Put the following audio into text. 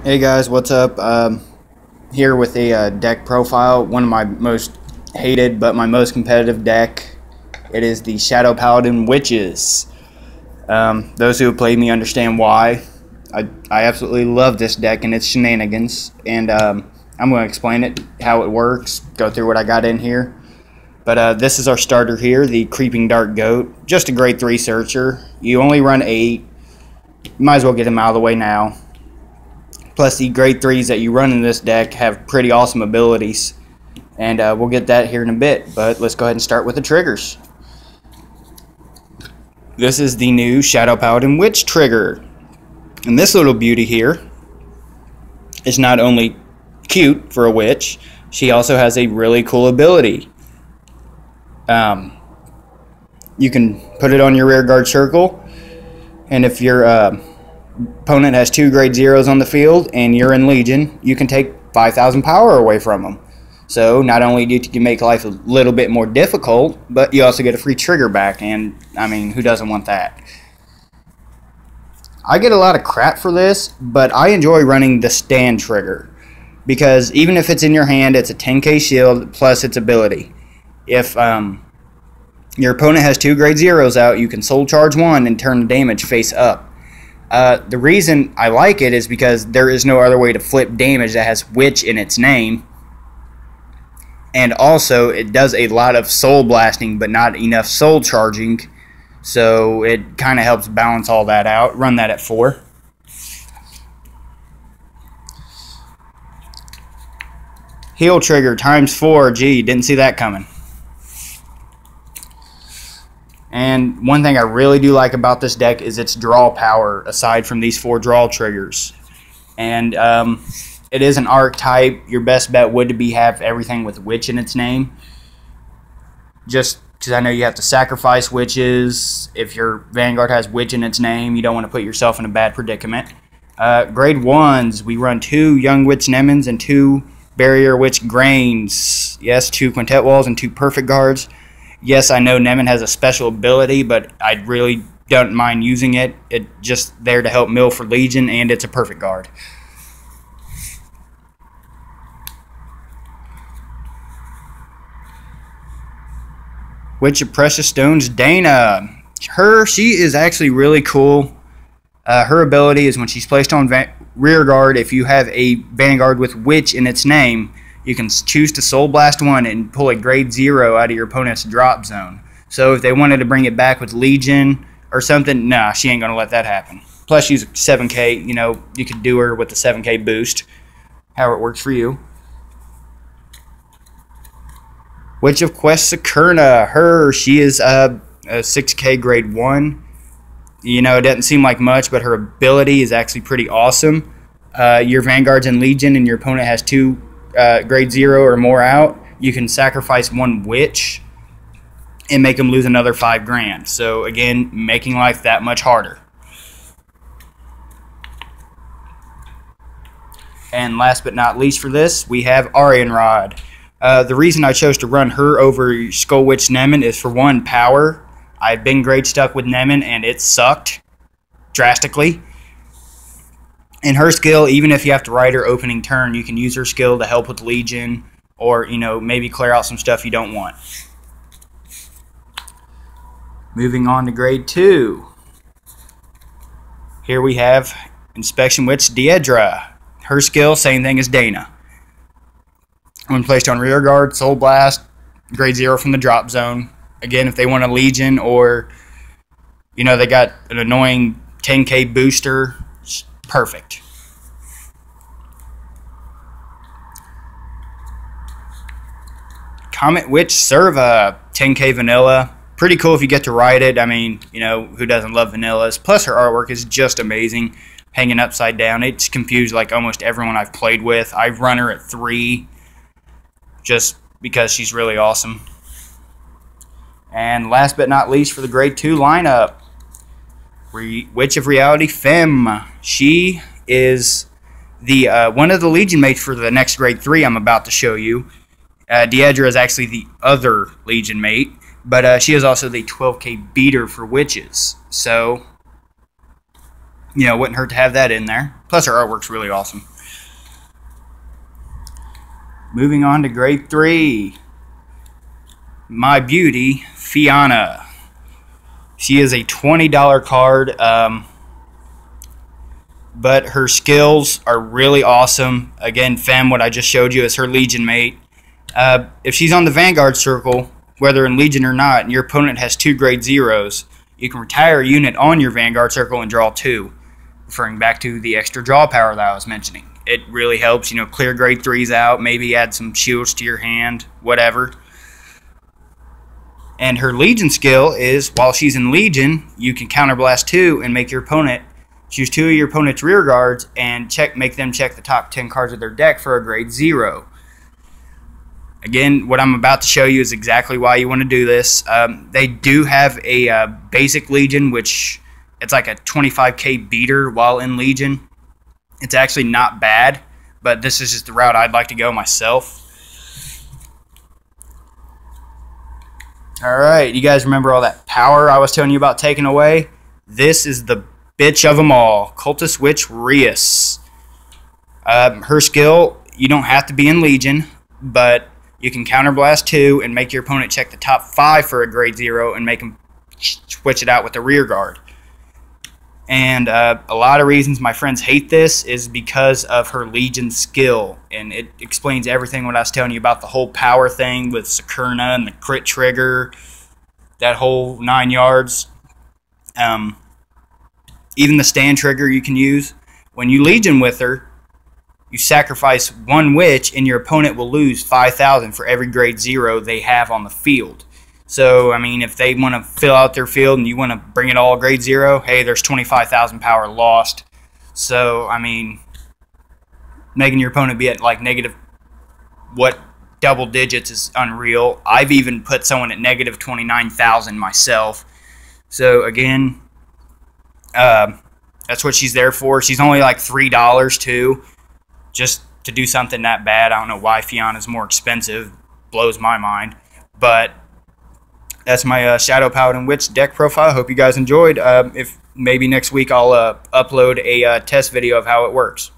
Hey guys, what's up? Here with a deck profile, one of my most hated but my most competitive deck. It is the Shadow Paladin Witches. Those who have played me understand why. I absolutely love this deck and its shenanigans, and I'm going to explain it, how it works, go through what I got in here. But this is our starter here, the Creeping Dark Goat. Just a grade 3 searcher. You only run 8. You might as well get him out of the way now. Plus, the grade 3s that you run in this deck have pretty awesome abilities. And we'll get that here in a bit. But let's go ahead and start with the triggers. This is the new Shadow Paladin Witch trigger. And this little beauty here is not only cute for a witch, she also has a really cool ability. You can put it on your rear guard circle. And if you're... opponent has 2 grade 0s on the field and you're in Legion, you can take 5,000 power away from them. So not only do you make life a little bit more difficult, but you also get a free trigger back, and I mean, who doesn't want that? I get a lot of crap for this, but I enjoy running the stand trigger because even if it's in your hand, it's a 10k shield plus its ability. If your opponent has 2 grade 0s out, you can soul charge 1 and turn the damage face up. The reason I like it is because there is no other way to flip damage that has witch in its name. And also, it does a lot of soul blasting, but not enough soul charging. So it kind of helps balance all that out. Run that at 4. Heal trigger times 4. Gee, didn't see that coming. And one thing I really do like about this deck is its draw power, aside from these 4 draw triggers. And it is an archetype. Your best bet would be have everything with witch in its name. Just because I know you have to sacrifice witches. If your Vanguard has witch in its name, you don't want to put yourself in a bad predicament. Grade 1s, we run 2 Young Witch Nemons and 2 Barrier Witch Grains. Yes, 2 Quintet Walls and 2 Perfect Guards. Yes, I know Nemon has a special ability, but I really don't mind using it. It's just there to help mill for Legion, and it's a perfect guard. Witch of Precious Stones, Dana. She is actually really cool. Her ability is when she's placed on rear guard, if you have a Vanguard with Witch in its name, you can choose to Soul Blast 1 and pull a grade 0 out of your opponent's drop zone. So if they wanted to bring it back with Legion or something, nah, she ain't going to let that happen. Plus, she's 7k, you know, you could do her with the 7k boost, however it works for you. Witch of Quest Sakurna, she is a 6k grade 1. You know, it doesn't seem like much, but her ability is actually pretty awesome. Your Vanguard's in Legion and your opponent has 2 grade 0 or more out, you can sacrifice 1 witch and make them lose another 5 grand. So again, making life that much harder. And last but not least for this, we have Aryan Rod. The reason I chose to run her over Skull Witch Nemon is for 1, power. I've been grade stuck with Nemon and it sucked drastically. In her skill, even if you have to ride her opening turn, you can use her skill to help with Legion or, you know, maybe clear out some stuff you don't want. Moving on to grade 2. Here we have Inspection Witch Deidre. Her skill, same thing as Dana. When placed on rear guard, Soul Blast, grade 0 from the drop zone. Again, if they want a Legion or, you know, they got an annoying 10k booster, perfect. Comet Witch Serva, 10k vanilla. Pretty cool if you get to ride it. I mean, you know, who doesn't love vanillas? Plus her artwork is just amazing. Hanging upside down. It's confused like almost everyone I've played with. I've run her at 3 just because she's really awesome. And last but not least for the grade 2 lineup, Witch of Reality Femme. She is the one of the Legion mates for the next grade 3 I'm about to show you. Deidre is actually the other Legion mate, but she is also the 12k beater for witches. So, you know, wouldn't hurt to have that in there. Plus her artwork's really awesome. Moving on to grade 3. My beauty, Fianna. She is a $20 card, but her skills are really awesome. Again, Fem, what I just showed you is her Legion mate. If she's on the Vanguard circle, whether in Legion or not, and your opponent has 2 grade 0s, you can retire a unit on your Vanguard circle and draw 2, referring back to the extra draw power that I was mentioning. It really helps, clear grade 3s out, maybe add some shields to your hand, whatever. And her Legion skill is, while she's in Legion, you can counterblast 2 and make your opponent choose 2 of your opponent's rear guards and make them check the top 10 cards of their deck for a grade 0. Again, what I'm about to show you is exactly why you want to do this. They do have a basic Legion, which it's like a 25k beater while in Legion. It's actually not bad, but this is just the route I'd like to go myself. Alright, you guys remember all that power I was telling you about taking away? This is the bitch of them all, Cultist Witch Rias. Her skill, you don't have to be in Legion, but you can counterblast 2 and make your opponent check the top 5 for a grade 0 and make them switch it out with the rear guard. And a lot of reasons my friends hate this is because of her Legion skill, and it explains everything what I was telling you about the whole power thing with Sakurna and the crit trigger, that whole 9 yards. Even the stand trigger you can use. When you Legion with her, you sacrifice 1 witch and your opponent will lose 5,000 for every grade 0 they have on the field. So, I mean, if they want to fill out their field and you want to bring it all grade 0, hey, there's 25,000 power lost. So, I mean, making your opponent be at like negative double digits is unreal. I've even put someone at negative 29,000 myself. So, again, that's what she's there for. She's only like $3 too, just to do something that bad. I don't know why Fianna's more expensive. Blows my mind. But that's my Shadow Paladin Witch deck profile. Hope you guys enjoyed. If maybe next week I'll upload a test video of how it works.